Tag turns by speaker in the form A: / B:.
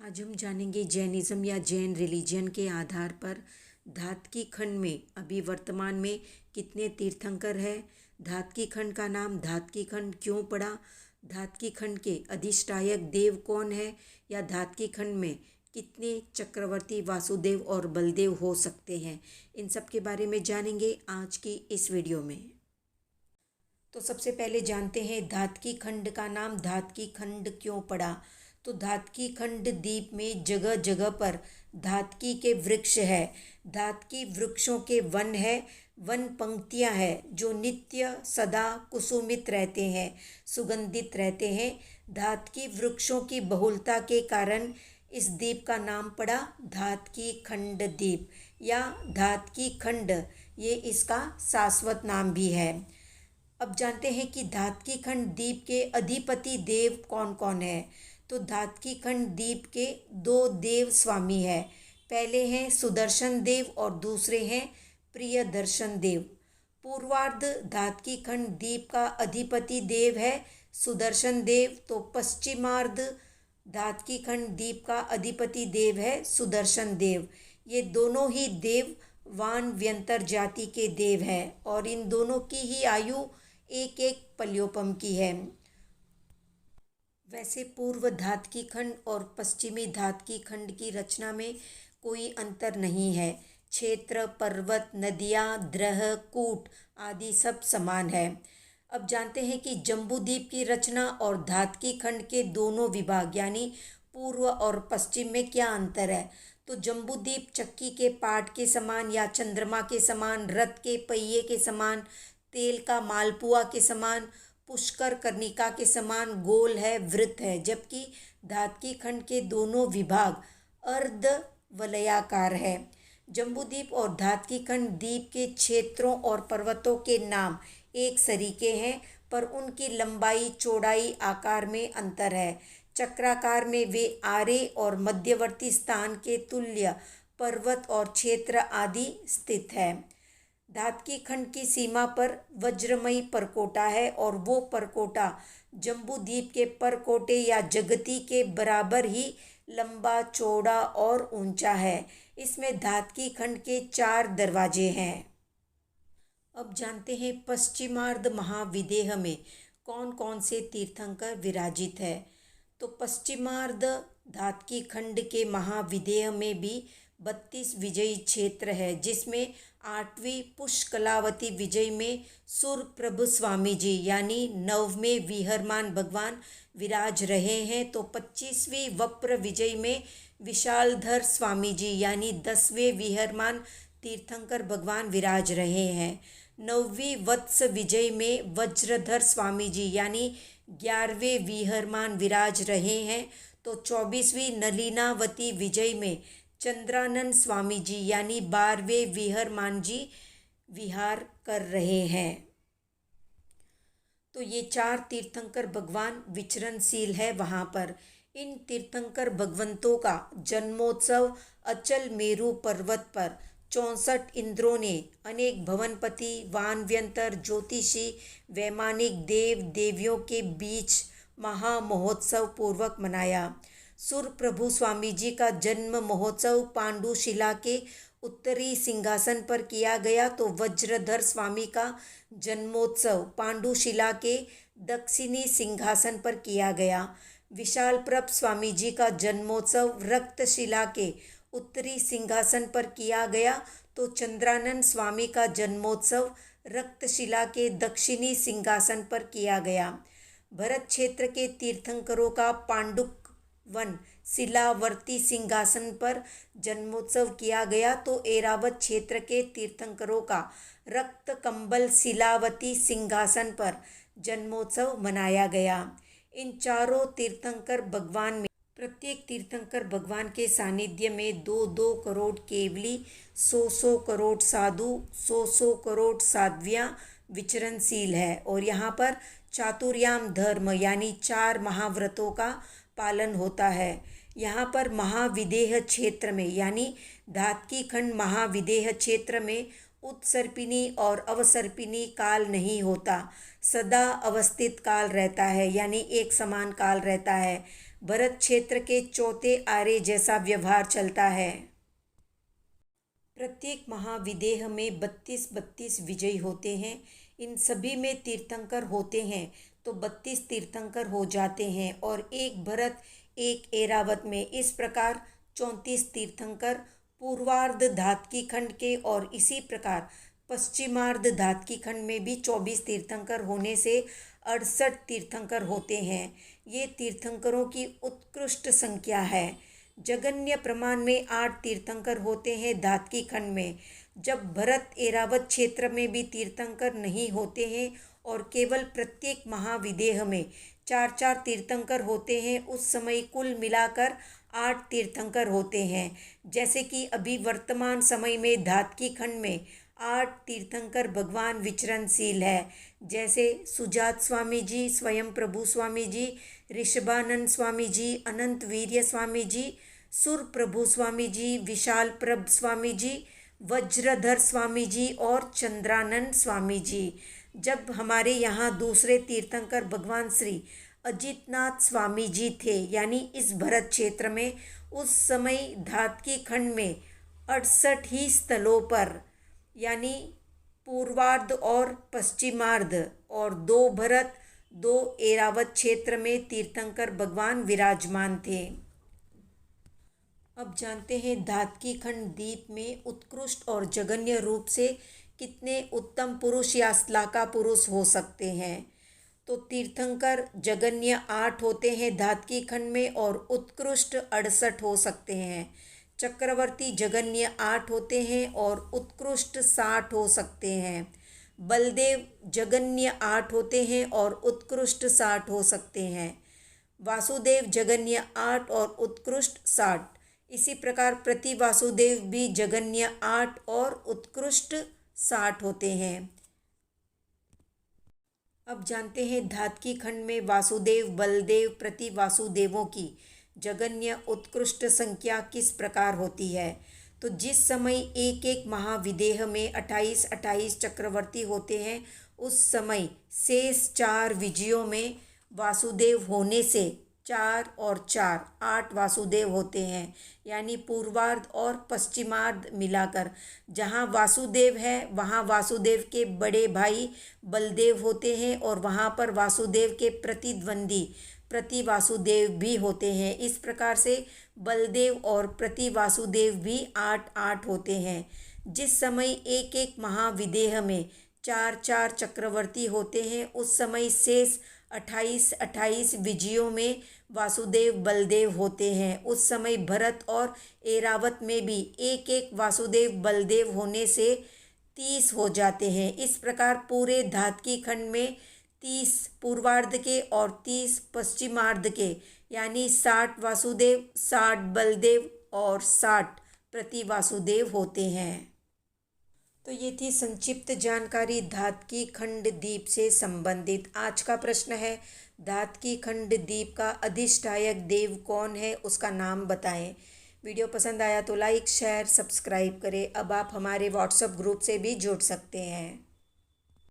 A: आज हम जानेंगे जैनिज़्म या जैन रिलीजन के आधार पर धातकी खंड में अभी वर्तमान में कितने तीर्थंकर है। धातकी खंड का नाम धातकी खंड क्यों पड़ा, धातकी खंड के अधिष्ठायक देव कौन है, या धातकी खंड में कितने चक्रवर्ती वासुदेव और बलदेव हो सकते हैं। इन सब के बारे में जानेंगे आज की इस वीडियो में। तो सबसे पहले जानते हैं धातकी खंड का नाम धातकी खंड क्यों पड़ा। तो धातकी खंड द्वीप में जगह जगह पर धातकी के वृक्ष है, धातकी वृक्षों के वन है, वन पंक्तियां है जो नित्य सदा कुसुमित रहते हैं, सुगंधित रहते हैं। धातकी वृक्षों की बहुलता के कारण इस द्वीप का नाम पड़ा धातकी खंड द्वीप या धातकी खंड, ये इसका शाश्वत नाम भी है। अब जानते हैं कि धातकी खंड द्वीप के अधिपति देव कौन कौन है। तो धातकी खंड द्वीप के दो देव स्वामी है, पहले हैं सुदर्शन देव और दूसरे हैं प्रियदर्शन देव। पूर्वार्ध धातकी खंड द्वीप का अधिपति देव है सुदर्शन देव, तो पश्चिमार्ध धातकी खंड द्वीप का अधिपति देव है सुदर्शन देव। ये दोनों ही देव वान व्यंतर जाति के देव हैं और इन दोनों की ही आयु एक एक पल्योपम की है। वैसे पूर्व धातकी खंड और पश्चिमी धातकी खंड की रचना में कोई अंतर नहीं है। क्षेत्र, पर्वत, नदियाँ, द्रह, कूट आदि सब समान है। अब जानते हैं कि जम्बूद्वीप की रचना और धातकी खंड के दोनों विभाग यानी पूर्व और पश्चिम में क्या अंतर है। तो जम्बूद्वीप चक्की के पाट के समान या चंद्रमा के समान, रथ के पहिए के समान, तेल का मालपुआ के समान, पुष्कर कर्णिका के समान गोल है, वृत्त है, जबकि धातकी खंड के दोनों विभाग अर्ध वलयाकार है। जम्बूद्वीप और धातकी खंड द्वीप के क्षेत्रों और पर्वतों के नाम एक सरीके हैं, पर उनकी लंबाई चौड़ाई आकार में अंतर है। चक्राकार में वे आरे और मध्यवर्ती स्थान के तुल्य पर्वत और क्षेत्र आदि स्थित है। धातकी खंड की सीमा पर वज्रमयी परकोटा है और वो परकोटा जम्बूद्वीप के परकोटे या जगती के बराबर ही लंबा, चौड़ा और ऊंचा है। इसमें धातकी खंड के 4 दरवाजे हैं। अब जानते हैं पश्चिमार्ध महाविदेह में कौन कौन से तीर्थंकर विराजित है। तो पश्चिमार्ध धातकी खंड के महाविदेह में भी 32 विजयी क्षेत्र है, जिसमें 8वीं पुष्कलावती विजय में सुरप्रभु स्वामी जी यानी 9वें विहरमान भगवान विराज रहे हैं। तो 25वीं वप्र विजय में विशालधर स्वामी जी यानी 10वें विहरमान तीर्थंकर भगवान विराज रहे हैं। 9वीं वत्स विजय में वज्रधर स्वामी जी यानी 11वें विहरमान विराज रहे हैं। तो 24वीं नलिनावती विजय में चंद्रानंद स्वामी जी यानी 12वें विहरमान जी विहार कर रहे हैं। तो ये 4 तीर्थंकर भगवान विचरणशील है वहाँ पर। इन तीर्थंकर भगवंतों का जन्मोत्सव अचल मेरु पर्वत पर 64 इंद्रों ने अनेक भवनपति, वानव्यंतर, ज्योतिषी, वैमानिक देव देवियों के बीच महामहोत्सव पूर्वक मनाया। सुरप्रभु स्वामी जी का जन्म महोत्सव पांडुशिला के उत्तरी सिंहासन पर किया गया, तो वज्रधर स्वामी का जन्मोत्सव पांडुशिला के दक्षिणी सिंहासन पर किया गया। विशालप्रभ स्वामी जी का जन्मोत्सव रक्तशिला के उत्तरी सिंहासन पर किया गया, तो चंद्रानंद स्वामी का जन्मोत्सव रक्तशिला के दक्षिणी सिंहासन पर किया गया। भरत क्षेत्र के तीर्थंकरों का पांडुक वन शिलावर्ती सिंहासन पर जन्मोत्सव किया गया, तो एरावत क्षेत्र के तीर्थंकरों का रक्त कंबल शिलावती सिंहासन पर जन्मोत्सव मनाया गया। इन चारों तीर्थंकर भगवान में प्रत्येक तीर्थंकर भगवान के सानिध्य में 2-2 करोड़ केवली, 100 करोड़ साधु, 100 करोड़ साध्वियाँ विचरणशील है और यहाँ पर चातुर्याम धर्म यानी 4 महाव्रतों का पालन होता है। यहाँ पर महाविदेह क्षेत्र में यानी धातकी खंड महाविदेह क्षेत्र में उत्सर्पिणी और अवसर्पिणी काल नहीं होता, सदा अवस्थित काल रहता है यानी एक समान काल रहता है। भरत क्षेत्र के चौथे आर्य जैसा व्यवहार चलता है। प्रत्येक महाविदेह में 32 विजयी होते हैं। इन सभी में तीर्थंकर होते हैं तो 32 तीर्थंकर हो जाते हैं और एक भरत एक एरावत में इस प्रकार 34 तीर्थंकर पूर्वार्ध धातकी खंड के और इसी प्रकार पश्चिमार्ध धातकी खंड में भी 24 तीर्थंकर होने से 68 तीर्थंकर होते हैं। ये तीर्थंकरों की उत्कृष्ट संख्या है। जगन्य प्रमाण में 8 तीर्थंकर होते हैं धातकी खंड में। जब भरत एरावत क्षेत्र में भी तीर्थंकर नहीं होते हैं और केवल प्रत्येक महाविदेह में 4 तीर्थंकर होते हैं, उस समय कुल मिलाकर 8 तीर्थंकर होते हैं। जैसे कि अभी वर्तमान समय में धातकी खंड में 8 तीर्थंकर भगवान विचरणशील है। जैसे सुजात स्वामी जी, स्वयं प्रभु स्वामी जी, ऋषभानंद स्वामी जी, अनंत वीर्य स्वामी जी, सुर प्रभु स्वामी जी, विशाल प्रभ स्वामी जी, वज्रधर स्वामी जी और चंद्रानंद स्वामी जी। जब हमारे यहाँ दूसरे तीर्थंकर भगवान श्री अजितनाथ स्वामी जी थे, यानी इस भरत क्षेत्र में, उस समय धातकी खंड में 68 ही स्थलों पर, यानी पूर्वार्ध और पश्चिमार्ध और 2 भरत 2 एरावत क्षेत्र में तीर्थंकर भगवान विराजमान थे। अब जानते हैं धातकी खंड द्वीप में उत्कृष्ट और जघन्य रूप से कितने उत्तम पुरुष या श्लाघा पुरुष हो सकते हैं। तो तीर्थंकर जघन्य 8 होते हैं धातकी खंड में और उत्कृष्ट 68 हो सकते हैं। चक्रवर्ती जघन्य 8 होते हैं और उत्कृष्ट 60 हो सकते हैं। बलदेव जघन्य 8 होते हैं और उत्कृष्ट 60 हो सकते हैं। वासुदेव जघन्य 8 और उत्कृष्ट 60। इसी प्रकार प्रति वासुदेव भी जघन्य 8 और उत्कृष्ट 60 होते हैं। अब जानते हैं धातकी खंड में वासुदेव बलदेव प्रति वासुदेवों की जघन्य उत्कृष्ट संख्या किस प्रकार होती है। तो जिस समय एक एक महाविदेह में 28 चक्रवर्ती होते हैं, उस समय शेष 4 विजयों में वासुदेव होने से 4 और 4 8 वासुदेव होते हैं, यानी पूर्वार्ध और पश्चिमार्ध मिलाकर। जहाँ वासुदेव है वहाँ वासुदेव के बड़े भाई बलदेव होते हैं और वहाँ पर वासुदेव के प्रतिद्वंदी प्रति वासुदेव भी होते हैं। इस प्रकार से बलदेव और प्रति वासुदेव भी 8 होते हैं। जिस समय एक एक महाविदेह में 4 चक्रवर्ती होते हैं, उस समय शेष 28 विजयों में वासुदेव बलदेव होते हैं। उस समय भरत और एरावत में भी एक एक वासुदेव बलदेव होने से 30 हो जाते हैं। इस प्रकार पूरे धातकी खंड में 30 पूर्वार्ध के और 30 पश्चिमार्ध के, यानी 60 वासुदेव 60 बलदेव और 60 प्रति वासुदेव होते हैं। तो ये थी संक्षिप्त जानकारी धातकी खंड द्वीप से संबंधित। आज का प्रश्न है, धातकी खंड द्वीप का अधिष्ठायक देव कौन है, उसका नाम बताएं। वीडियो पसंद आया तो लाइक शेयर सब्सक्राइब करें। अब आप हमारे व्हाट्सएप ग्रुप से भी जुड़ सकते हैं।